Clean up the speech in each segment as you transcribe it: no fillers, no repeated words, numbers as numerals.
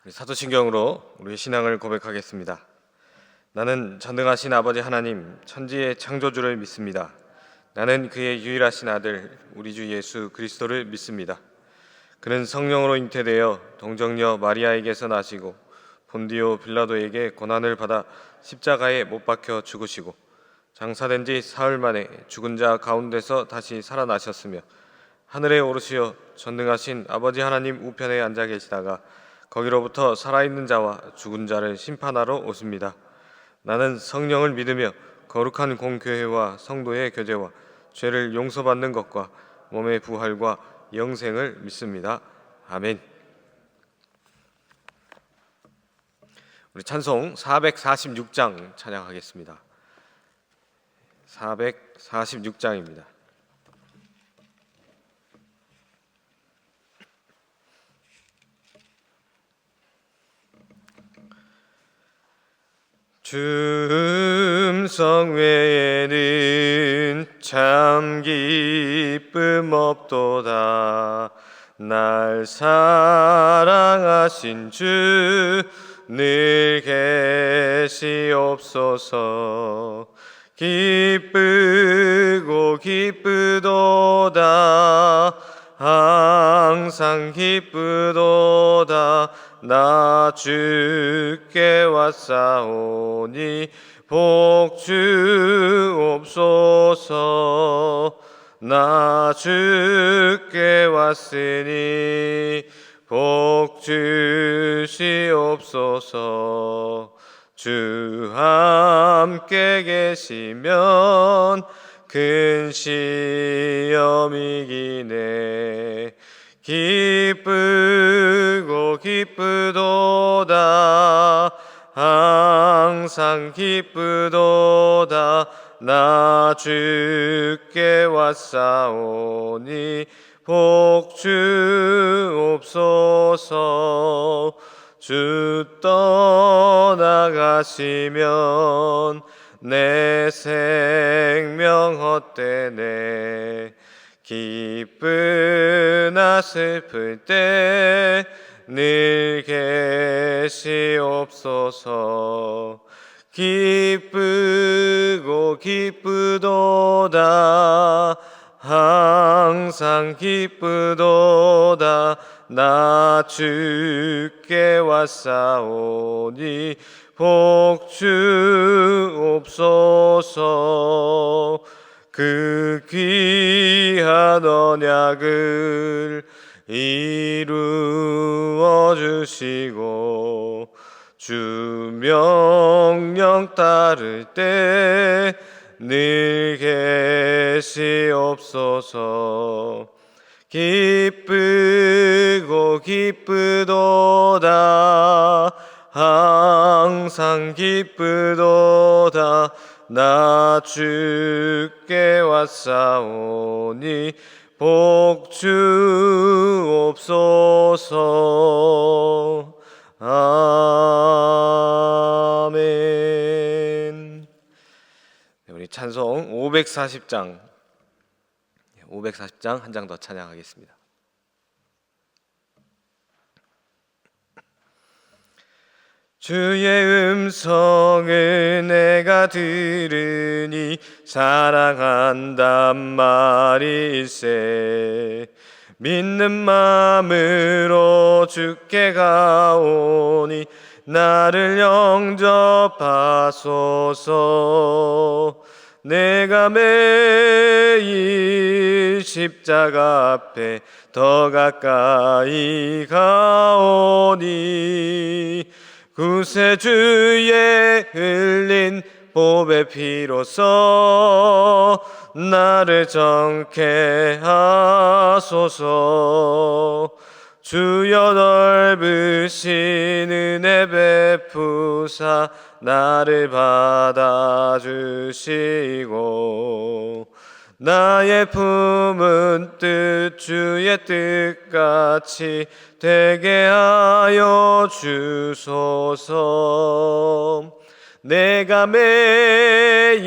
사도신경으로 우리의 신앙을 고백하겠습니다. 나는 전능하신 아버지 하나님, 천지의 창조주를 믿습니다. 나는 그의 유일하신 아들, 우리 주 예수 그리스도를 믿습니다. 그는 성령으로 잉태되어 동정녀 마리아에게서 나시고 본디오 빌라도에게 고난을 받아 십자가에 못 박혀 죽으시고 장사된 지 사흘 만에 죽은 자 가운데서 다시 살아나셨으며 하늘에 오르시어 전능하신 아버지 하나님 우편에 앉아 계시다가 거기로부터 살아있는 자와 죽은 자를 심판하러 오십니다. 나는 성령을 믿으며 거룩한 공교회와 성도의 교제와 죄를 용서받는 것과 몸의 부활과 영생을 믿습니다. 아멘. 우리 찬송 446장 찬양하겠습니다. 446장입니다. 주 음성 외에는 참 기쁨 없도다. 날 사랑하신 주 늘 계시옵소서. 기쁘고 기쁘도다. 항상 기쁘도다. 나 주께 왔사오니 복 주옵소서. 나 주께 왔으니 복 주시옵소서. 주 함께 계시면 큰 시험이기네. 기쁘고 기쁘도다. 항상 기쁘도다. 나 주께 왔사오니 복 주옵소서. 주 떠나가시면 내 생명 헛되네. 기쁘나 슬플 때 늘 계시옵소서. 기쁘고 기쁘도다. 항상 기쁘도다. 나 주께 왔사오니 복 주옵소서. 그 귀한 언약을 이루어 주시고 주 명령 따를 때 늘 계시옵소서. 기쁘고 기쁘도다. 항상 기쁘도다. 나 주께 왔사오니 복 주옵소서. 아멘. 우리 찬송 540장 한 장 더 찬양하겠습니다. 주의 음성을 내가 들으니 사랑한단 말일세. 믿는 마음으로 주께 가오니 나를 영접하소서. 내가 매일 십자가 앞에 더 가까이 가오니 구세주의 흘린 보배 피로써 나를 정케 하소서. 주여 넓으신 은혜 베푸사 나를 받아주시고 나의 품은 뜻 주의 뜻같이 되게 하여 주소서. 내가 매일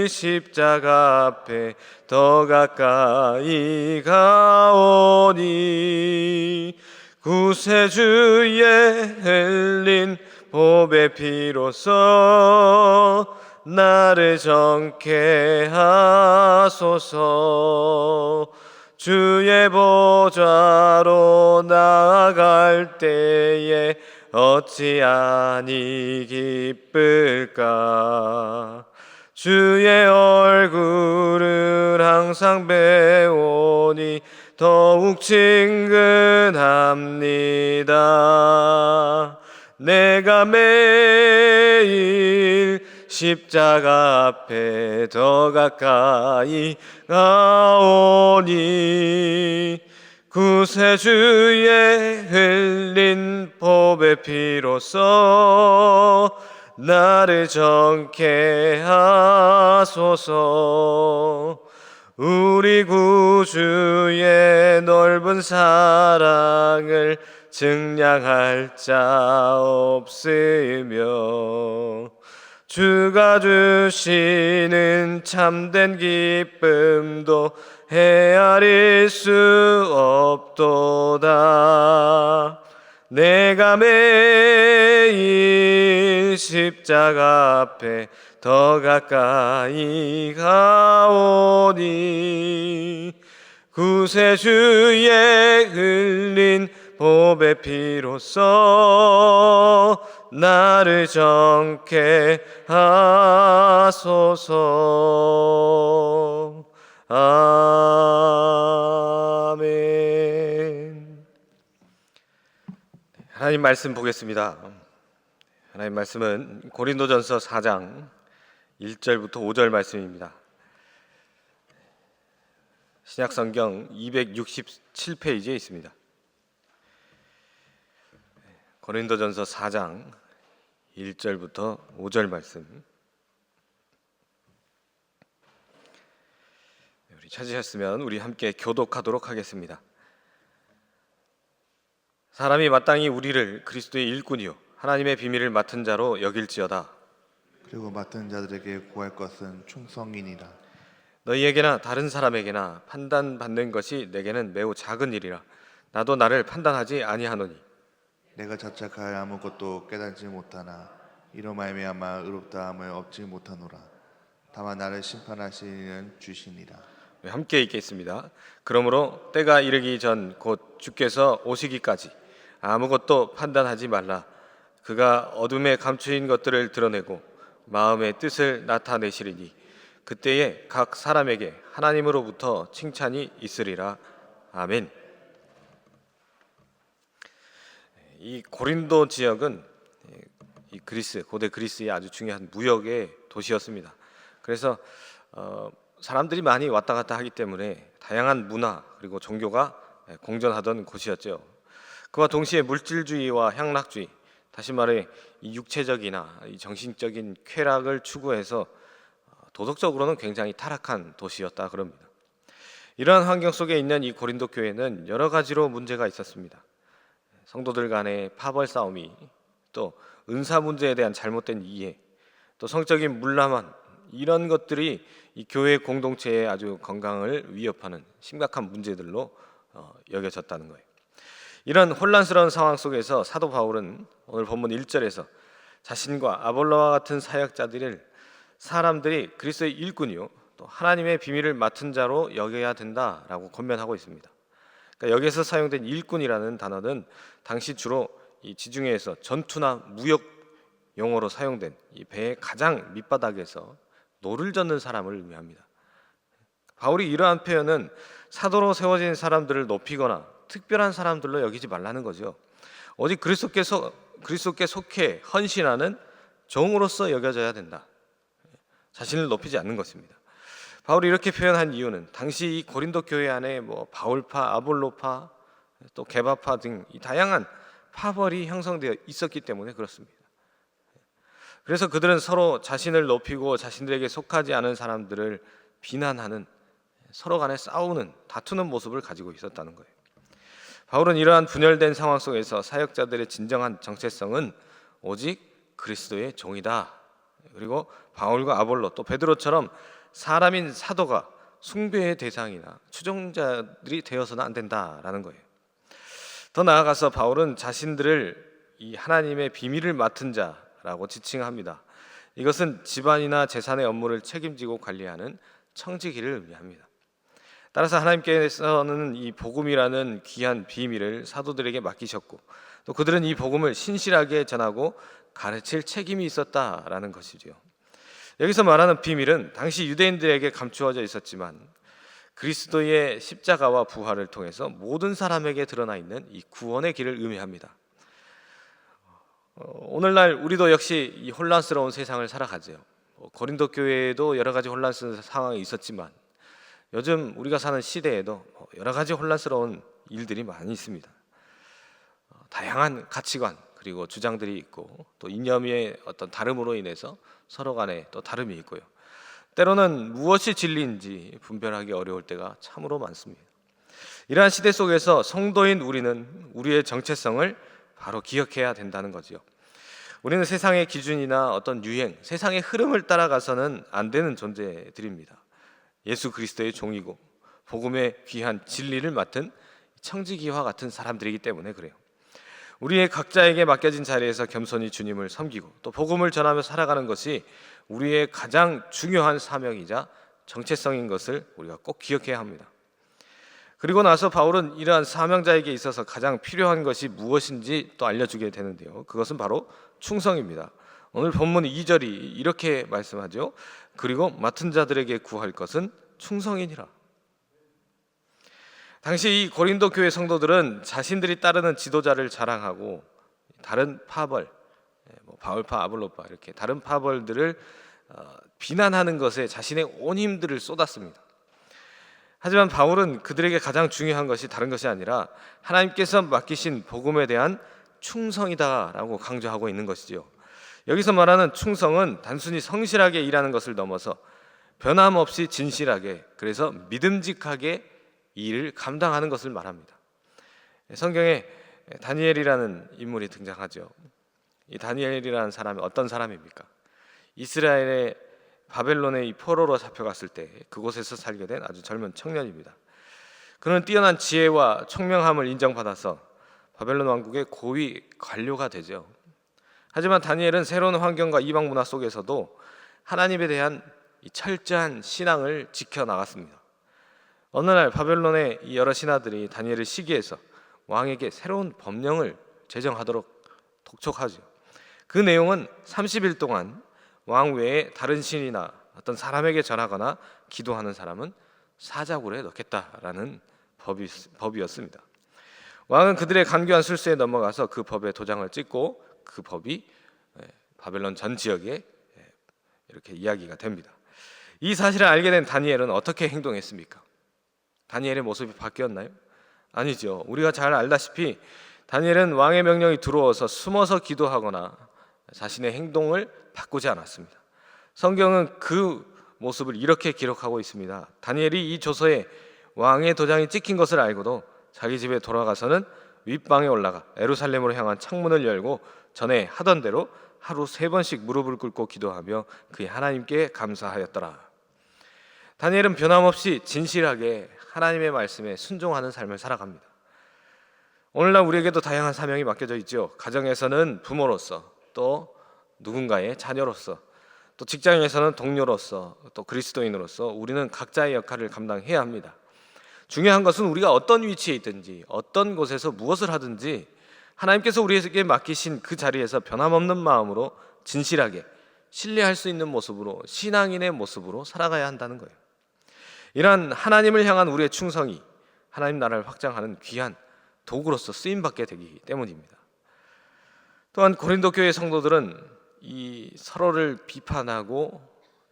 십자가 앞에 더 가까이 가오니 구세주의 흘린 보배 피로써 나를 정케 하소서. 주의 보좌로 나아갈 때에 어찌하니 기쁠까. 주의 얼굴을 항상 배우니 더욱 친근합니다. 내가 매일 십자가 앞에 더 가까이 가오니 구세주의 흘린 보배 피로써 나를 정케 하소서. 우리 구주의 넓은 사랑을 증량할 자 없으며 주가 주시는 참된 기쁨도 헤아릴 수 없도다. 내가 매일 십자가 앞에 더 가까이 가오니 구세주의 흘린 보배 피로써 나를 정케 하소서. 아멘. 하나님 말씀 보겠습니다. 하나님 말씀은 고린도전서 4장 1절부터 5절 말씀입니다. 신약성경 267페이지에 있습니다. 고린도전서 4장 1절부터 5절 말씀. 우리 찾으셨으면 우리 함께 교독하도록 하겠습니다. 사람이 마땅히 우리를 그리스도의 일꾼이요 하나님의 비밀을 맡은 자로 여길지어다. 그리고 맡은 자들에게 구할 것은 충성이니라. 너희에게나 다른 사람에게나 판단받는 것이 내게는 매우 작은 일이라. 나도 나를 판단하지 아니하노니 내가 자책하여 아무것도 깨닫지 못하나 이로 말미암아 의롭다함을 얻지 못하노라. 다만 나를 심판하시는 주시니라. 함께 읽겠습니다. 그러므로 때가 이르기 전 곧 주께서 오시기까지 아무것도 판단하지 말라. 그가 어둠에 감추인 것들을 드러내고 마음의 뜻을 나타내시리니 그때에 각 사람에게 하나님으로부터 칭찬이 있으리라. 아멘. 이 고린도 지역은 이 그리스, 고대 그리스의 아주 중요한 무역의 도시였습니다. 그래서 사람들이 많이 왔다 갔다 하기 때문에 다양한 문화 그리고 종교가 공존하던 곳이었죠. 그와 동시에 물질주의와 향락주의, 다시 말해 이 육체적이나 이 정신적인 쾌락을 추구해서 도덕적으로는 굉장히 타락한 도시였다 그럽니다. 이러한 환경 속에 있는 이 고린도 교회는 여러 가지로 문제가 있었습니다. 성도들 간의 파벌 싸움이, 또 은사 문제에 대한 잘못된 이해, 또 성적인 문란함, 이런 것들이 이 교회 공동체의 아주 건강을 위협하는 심각한 문제들로 여겨졌다는 거예요. 이런 혼란스러운 상황 속에서 사도 바울은 오늘 본문 1절에서 자신과 아볼로와 같은 사역자들을 사람들이 그리스도의 일꾼이요 또 하나님의 비밀을 맡은 자로 여겨야 된다라고 권면하고 있습니다. 그러니까 여기서 사용된 일꾼이라는 단어는 당시 주로 이 지중해에서 전투나 무역 용어로 사용된 이 배의 가장 밑바닥에서 노를 젓는 사람을 의미합니다. 바울이 이러한 표현은 사도로 세워진 사람들을 높이거나 특별한 사람들로 여기지 말라는 거죠. 오직 그리스도께 속해 헌신하는 종으로서 여겨져야 된다. 자신을 높이지 않는 것입니다. 바울이 이렇게 표현한 이유는 당시 이 고린도 교회 안에 바울파, 아볼로파, 또 게바파 등 이 다양한 파벌이 형성되어 있었기 때문에 그렇습니다. 그래서 그들은 서로 자신을 높이고 자신들에게 속하지 않은 사람들을 비난하는, 서로 간에 싸우는, 다투는 모습을 가지고 있었다는 거예요. 바울은 이러한 분열된 상황 속에서 사역자들의 진정한 정체성은 오직 그리스도의 종이다. 그리고 바울과 아볼로 또 베드로처럼 사람인 사도가 숭배의 대상이나 추종자들이 되어서는 안 된다라는 거예요. 더 나아가서 바울은 자신들을 이 하나님의 비밀을 맡은 자라고 지칭합니다. 이것은 집안이나 재산의 업무를 책임지고 관리하는 청지기를 의미합니다. 따라서 하나님께서는 이 복음이라는 귀한 비밀을 사도들에게 맡기셨고, 또 그들은 이 복음을 신실하게 전하고 가르칠 책임이 있었다라는 것이지요. 여기서 말하는 비밀은 당시 유대인들에게 감추어져 있었지만 그리스도의 십자가와 부활을 통해서 모든 사람에게 드러나 있는 이 구원의 길을 의미합니다. 오늘날 우리도 역시 이 혼란스러운 세상을 살아가죠. 고린도 교회에도 여러 가지 혼란스러운 상황이 있었지만 요즘 우리가 사는 시대에도 여러 가지 혼란스러운 일들이 많이 있습니다. 다양한 가치관 그리고 주장들이 있고, 또 이념의 어떤 다름으로 인해서 서로 간에 또 다름이 있고요. 때로는 무엇이 진리인지 분별하기 어려울 때가 참으로 많습니다. 이러한 시대 속에서 성도인 우리는 우리의 정체성을 바로 기억해야 된다는 거지요. 우리는 세상의 기준이나 어떤 유행, 세상의 흐름을 따라가서는 안 되는 존재들입니다. 예수 그리스도의 종이고 복음의 귀한 진리를 맡은 청지기와 같은 사람들이기 때문에 그래요. 우리의 각자에게 맡겨진 자리에서 겸손히 주님을 섬기고 또 복음을 전하며 살아가는 것이 우리의 가장 중요한 사명이자 정체성인 것을 우리가 꼭 기억해야 합니다. 그리고 나서 바울은 이러한 사명자에게 있어서 가장 필요한 것이 무엇인지 또 알려주게 되는데요. 그것은 바로 충성입니다. 오늘 본문 2절이 이렇게 말씀하죠. 그리고 맡은 자들에게 구할 것은 충성이니라. 당시 이 고린도 교회 성도들은 자신들이 따르는 지도자를 자랑하고 다른 파벌, 바울파, 아볼로파 이렇게 다른 파벌들을 비난하는 것에 자신의 온 힘들을 쏟았습니다. 하지만 바울은 그들에게 가장 중요한 것이 다른 것이 아니라 하나님께서 맡기신 복음에 대한 충성이다라고 강조하고 있는 것이지요. 여기서 말하는 충성은 단순히 성실하게 일하는 것을 넘어서 변함없이 진실하게, 그래서 믿음직하게 이 일을 감당하는 것을 말합니다. 성경에 다니엘이라는 인물이 등장하죠. 이 다니엘이라는 사람이 어떤 사람입니까? 이스라엘의 바벨론의 이 포로로 잡혀갔을 때 그곳에서 살게 된 아주 젊은 청년입니다. 그는 뛰어난 지혜와 총명함을 인정받아서 바벨론 왕국의 고위 관료가 되죠. 하지만 다니엘은 새로운 환경과 이방 문화 속에서도 하나님에 대한 이 철저한 신앙을 지켜나갔습니다. 어느 날 바벨론의 이 여러 신하들이 다니엘을 시기해서 왕에게 새로운 법령을 제정하도록 독촉하죠. 그 내용은 30일 동안 왕 외에 다른 신이나 어떤 사람에게 전하거나 기도하는 사람은 사자굴에 넣겠다라는 법이었습니다. 왕은 그들의 간교한 술수에 넘어가서 그 법에 도장을 찍고 그 법이 바벨론 전 지역에 이렇게 이야기가 됩니다. 이 사실을 알게 된 다니엘은 어떻게 행동했습니까? 다니엘의 모습이 바뀌었나요? 아니죠. 우리가 잘 알다시피 다니엘은 왕의 명령이 들어와서 숨어서 기도하거나 자신의 행동을 바꾸지 않았습니다. 성경은 그 모습을 이렇게 기록하고 있습니다. 다니엘이 이 조서에 왕의 도장이 찍힌 것을 알고도 자기 집에 돌아가서는 윗방에 올라가 예루살렘으로 향한 창문을 열고 전에 하던 대로 하루 3번씩 무릎을 꿇고 기도하며 그의 하나님께 감사하였더라. 다니엘은 변함없이 진실하게 하나님의 말씀에 순종하는 삶을 살아갑니다. 오늘날 우리에게도 다양한 사명이 맡겨져 있죠. 가정에서는 부모로서, 또 누군가의 자녀로서, 또 직장에서는 동료로서, 또 그리스도인으로서 우리는 각자의 역할을 감당해야 합니다. 중요한 것은 우리가 어떤 위치에 있든지 어떤 곳에서 무엇을 하든지 하나님께서 우리에게 맡기신 그 자리에서 변함없는 마음으로 진실하게 신뢰할 수 있는 모습으로, 신앙인의 모습으로 살아가야 한다는 거예요. 이러한 하나님을 향한 우리의 충성이 하나님 나라를 확장하는 귀한 도구로서 쓰임받게 되기 때문입니다. 또한 고린도 교회 성도들은 이 서로를 비판하고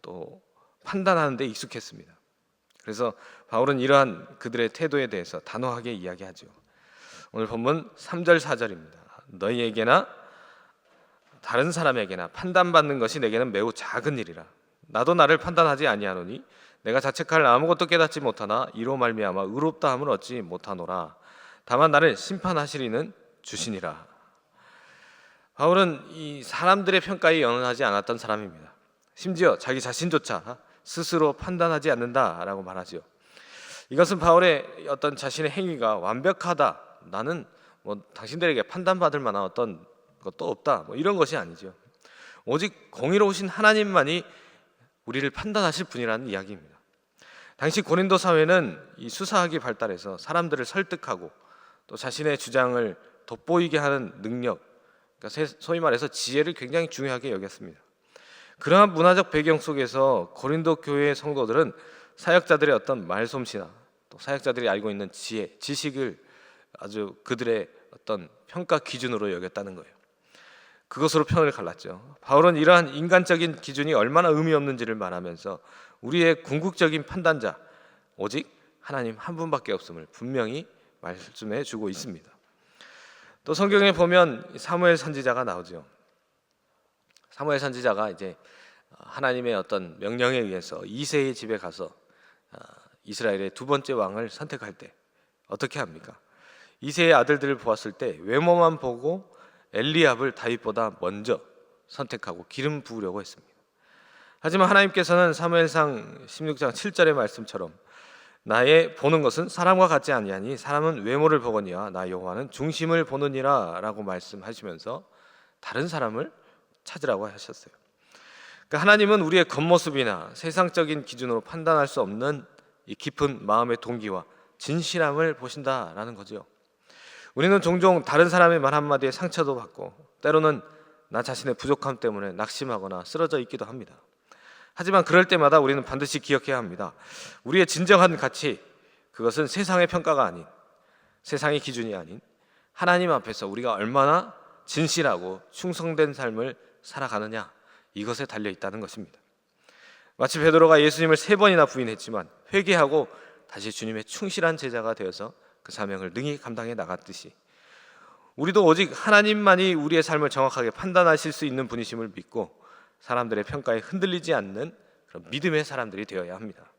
또 판단하는 데 익숙했습니다. 그래서 바울은 이러한 그들의 태도에 대해서 단호하게 이야기하죠. 오늘 본문 3절 4절입니다. 너희에게나 다른 사람에게나 판단받는 것이 내게는 매우 작은 일이라. 나도 나를 판단하지 아니하노니 내가 자책할 아무것도 깨닫지 못하나 이로 말미암아 의롭다함을 얻지 못하노라. 다만 나를 심판하시리는 주시니라. 바울은 이 사람들의 평가에 연연하지 않았던 사람입니다. 심지어 자기 자신조차 스스로 판단하지 않는다라고 말하지요. 이것은 바울의 어떤 자신의 행위가 완벽하다, 나는 뭐 당신들에게 판단받을 만한 어떤 것도 없다, 뭐 이런 것이 아니죠. 오직 공의로우신 하나님만이 우리를 판단하실 분이라는 이야기입니다. 당시 고린도 사회는 이 수사학이 발달해서 사람들을 설득하고 또 자신의 주장을 돋보이게 하는 능력, 그러니까 소위 말해서 지혜를 굉장히 중요하게 여겼습니다. 그러한 문화적 배경 속에서 고린도 교회의 성도들은 사역자들의 어떤 말솜씨나 또 사역자들이 알고 있는 지혜, 지식을 아주 그들의 어떤 평가 기준으로 여겼다는 거예요. 그것으로 편을 갈랐죠. 바울은 이러한 인간적인 기준이 얼마나 의미 없는지를 말하면서 우리의 궁극적인 판단자 오직 하나님 한 분밖에 없음을 분명히 말씀해 주고 있습니다. 또 성경에 보면 사무엘 선지자가 나오죠. 사무엘 선지자가 이제 하나님의 어떤 명령에 의해서 이새의 집에 가서 이스라엘의 두 번째 왕을 선택할 때 어떻게 합니까? 이새의 아들들을 보았을 때 외모만 보고 엘리압을 다윗보다 먼저 선택하고 기름 부으려고 했습니다. 하지만 하나님께서는 사무엘상 16장 7절의 말씀처럼 나의 보는 것은 사람과 같지 아니하니 사람은 외모를 보거니와 나 여호와는 중심을 보느니라 라고 말씀하시면서 다른 사람을 찾으라고 하셨어요. 그러니까 하나님은 우리의 겉모습이나 세상적인 기준으로 판단할 수 없는 이 깊은 마음의 동기와 진실함을 보신다라는 거죠. 우리는 종종 다른 사람의 말 한마디에 상처도 받고 때로는 나 자신의 부족함 때문에 낙심하거나 쓰러져 있기도 합니다. 하지만 그럴 때마다 우리는 반드시 기억해야 합니다. 우리의 진정한 가치, 그것은 세상의 평가가 아닌, 세상의 기준이 아닌 하나님 앞에서 우리가 얼마나 진실하고 충성된 삶을 살아가느냐, 이것에 달려 있다는 것입니다. 마치 베드로가 예수님을 3번이나 부인했지만 회개하고 다시 주님의 충실한 제자가 되어서 그 사명을 능히 감당해 나갔듯이 우리도 오직 하나님만이 우리의 삶을 정확하게 판단하실 수 있는 분이심을 믿고 사람들의 평가에 흔들리지 않는 그런 믿음의 사람들이 되어야 합니다.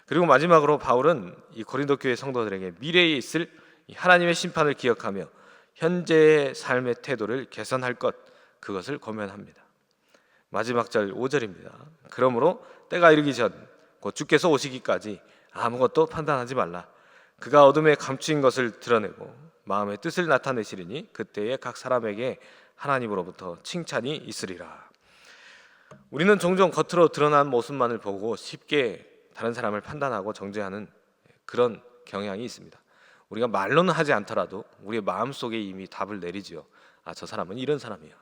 그리고 마지막으로 바울은 이 고린도 교회 성도들에게 미래에 있을 이 하나님의 심판을 기억하며 현재의 삶의 태도를 개선할 것, 그것을 권면합니다. 마지막 절 5절입니다. 그러므로 때가 이르기 전 곧 주께서 오시기까지 아무것도 판단하지 말라. 그가 어둠에 감추인 것을 드러내고 마음의 뜻을 나타내시리니 그때에 각 사람에게 하나님으로부터 칭찬이 있으리라. 우리는 종종 겉으로 드러난 모습만을 보고 쉽게 다른 사람을 판단하고 정죄하는 그런 경향이 있습니다. 우리가 말로는 하지 않더라도 우리의 마음속에 이미 답을 내리지요. 아, 저 사람은 이런 사람이야.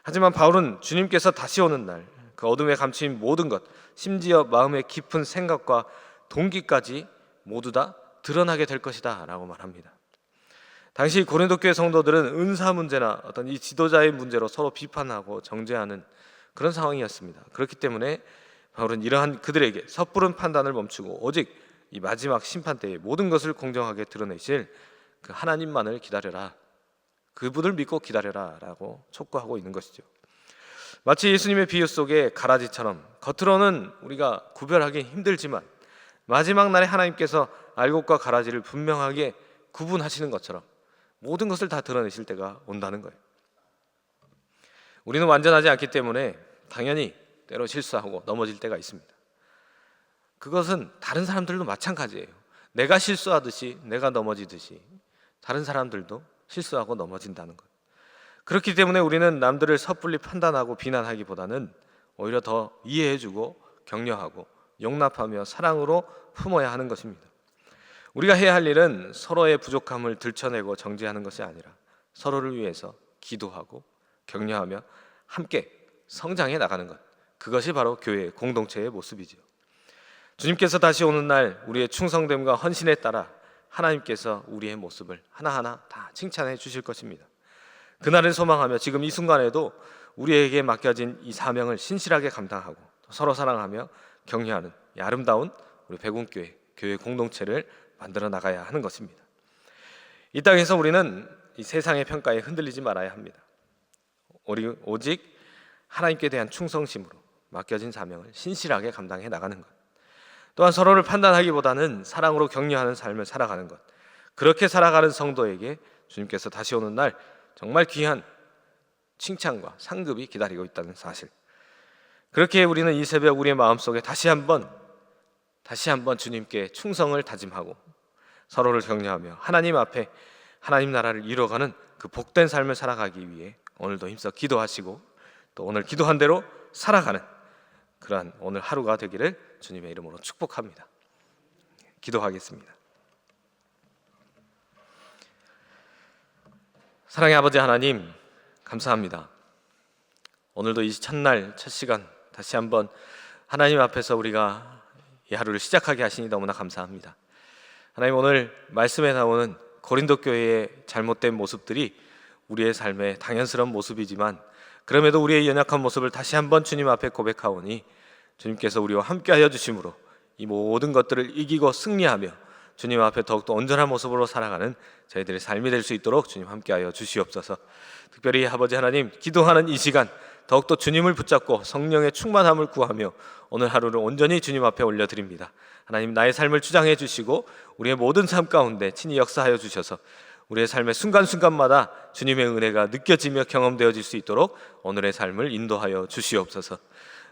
하지만 바울은 주님께서 다시 오는 날 그 어둠에 감추인 모든 것, 심지어 마음의 깊은 생각과 동기까지 모두 다 드러나게 될 것이다 라고 말합니다. 당시 고린도 교회 성도들은 은사 문제나 어떤 이 지도자의 문제로 서로 비판하고 정죄하는 그런 상황이었습니다. 그렇기 때문에 바울은 이러한 그들에게 섣부른 판단을 멈추고 오직 이 마지막 심판 때에 모든 것을 공정하게 드러내실 그 하나님만을 기다려라, 그분을 믿고 기다려라 라고 촉구하고 있는 것이죠. 마치 예수님의 비유 속에 가라지처럼 겉으로는 우리가 구별하기 힘들지만 마지막 날에 하나님께서 알곡과 가라지를 분명하게 구분하시는 것처럼 모든 것을 다 드러내실 때가 온다는 거예요. 우리는 완전하지 않기 때문에 당연히 때로 실수하고 넘어질 때가 있습니다. 그것은 다른 사람들도 마찬가지예요. 내가 실수하듯이, 내가 넘어지듯이 다른 사람들도 실수하고 넘어진다는 것. 그렇기 때문에 우리는 남들을 섣불리 판단하고 비난하기보다는 오히려 더 이해해주고 격려하고 용납하며 사랑으로 품어야 하는 것입니다. 우리가 해야 할 일은 서로의 부족함을 들춰내고 정죄하는 것이 아니라 서로를 위해서 기도하고 격려하며 함께 성장해 나가는 것, 그것이 바로 교회 공동체의 모습이죠. 주님께서 다시 오는 날 우리의 충성됨과 헌신에 따라 하나님께서 우리의 모습을 하나하나 다 칭찬해 주실 것입니다. 그날을 소망하며 지금 이 순간에도 우리에게 맡겨진 이 사명을 신실하게 감당하고 서로 사랑하며 격려하는 이 아름다운 우리 백운교회 교회 공동체를 만들어 나가야 하는 것입니다. 이 땅에서 우리는 이 세상의 평가에 흔들리지 말아야 합니다. 우리 오직 하나님께 대한 충성심으로 맡겨진 사명을 신실하게 감당해 나가는 것, 또한 서로를 판단하기보다는 사랑으로 격려하는 삶을 살아가는 것, 그렇게 살아가는 성도에게 주님께서 다시 오는 날 정말 귀한 칭찬과 상급이 기다리고 있다는 사실, 그렇게 우리는 이 새벽 우리의 마음속에 다시 한번 주님께 충성을 다짐하고 서로를 격려하며 하나님 앞에 하나님 나라를 이루어가는 그 복된 삶을 살아가기 위해 오늘도 힘써 기도하시고 또 오늘 기도한 대로 살아가는 그러한 오늘 하루가 되기를 주님의 이름으로 축복합니다. 기도하겠습니다. 사랑의 아버지 하나님, 감사합니다. 오늘도 이 첫날 첫 시간 다시 한번 하나님 앞에서 우리가 이 하루를 시작하게 하시니 너무나 감사합니다. 하나님, 오늘 말씀에 나오는 고린도 교회의 잘못된 모습들이 우리의 삶의 당연스러운 모습이지만 그럼에도 우리의 연약한 모습을 다시 한번 주님 앞에 고백하오니 주님께서 우리와 함께하여 주심으로 이 모든 것들을 이기고 승리하며 주님 앞에 더욱더 온전한 모습으로 살아가는 저희들의 삶이 될 수 있도록 주님 함께하여 주시옵소서. 특별히 아버지 하나님, 기도하는 이 시간 더욱더 주님을 붙잡고 성령의 충만함을 구하며 오늘 하루를 온전히 주님 앞에 올려드립니다. 하나님, 나의 삶을 주장해 주시고 우리의 모든 삶 가운데 친히 역사하여 주셔서 우리의 삶의 순간순간마다 주님의 은혜가 느껴지며 경험되어질 수 있도록 오늘의 삶을 인도하여 주시옵소서.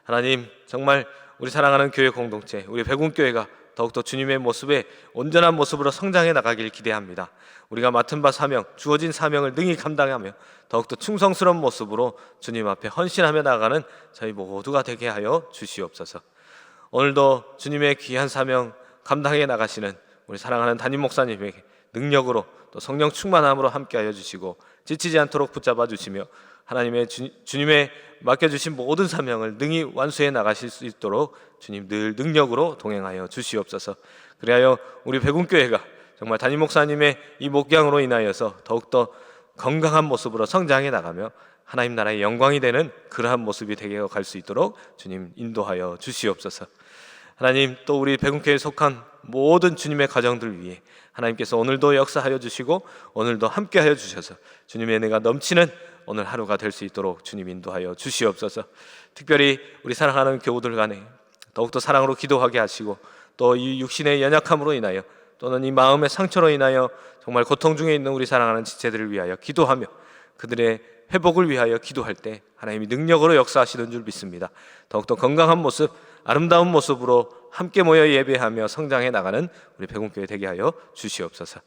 하나님, 정말 우리 사랑하는 교회 공동체, 우리 백운교회가 더욱더 주님의 모습에 온전한 모습으로 성장해 나가길 기대합니다. 우리가 맡은 바 사명, 주어진 사명을 능히 감당하며 더욱더 충성스러운 모습으로 주님 앞에 헌신하며 나가는 저희 모두가 되게 하여 주시옵소서. 오늘도 주님의 귀한 사명 감당해 나가시는 우리 사랑하는 담임 목사님에게 능력으로 또 성령 충만함으로 함께하여 주시고 지치지 않도록 붙잡아 주시며 하나님의 주님의 맡겨주신 모든 사명을 능히 완수해 나가실 수 있도록 주님 늘 능력으로 동행하여 주시옵소서. 그리하여 우리 백운교회가 정말 담임 목사님의 이 목양으로 인하여서 더욱더 건강한 모습으로 성장해 나가며 하나님 나라의 영광이 되는 그러한 모습이 되게 갈 수 있도록 주님 인도하여 주시옵소서. 하나님, 또 우리 백운교회에 속한 모든 주님의 가정들 위해 하나님께서 오늘도 역사하여 주시고 오늘도 함께하여 주셔서 주님의 은혜가 넘치는 오늘 하루가 될 수 있도록 주님 인도하여 주시옵소서. 특별히 우리 사랑하는 교우들 간에 더욱더 사랑으로 기도하게 하시고 또 이 육신의 연약함으로 인하여 또는 이 마음의 상처로 인하여 정말 고통 중에 있는 우리 사랑하는 지체들을 위하여 기도하며 그들의 회복을 위하여 기도할 때 하나님이 능력으로 역사하시는 줄 믿습니다. 더욱더 건강한 모습, 아름다운 모습으로 함께 모여 예배하며 성장해 나가는 우리 백운교회 되게 하여 주시옵소서.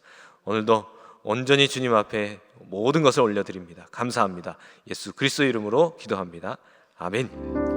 오늘도 온전히 주님 앞에 모든 것을 올려드립니다. 감사합니다. 예수 그리스도 이름으로 기도합니다. 아멘.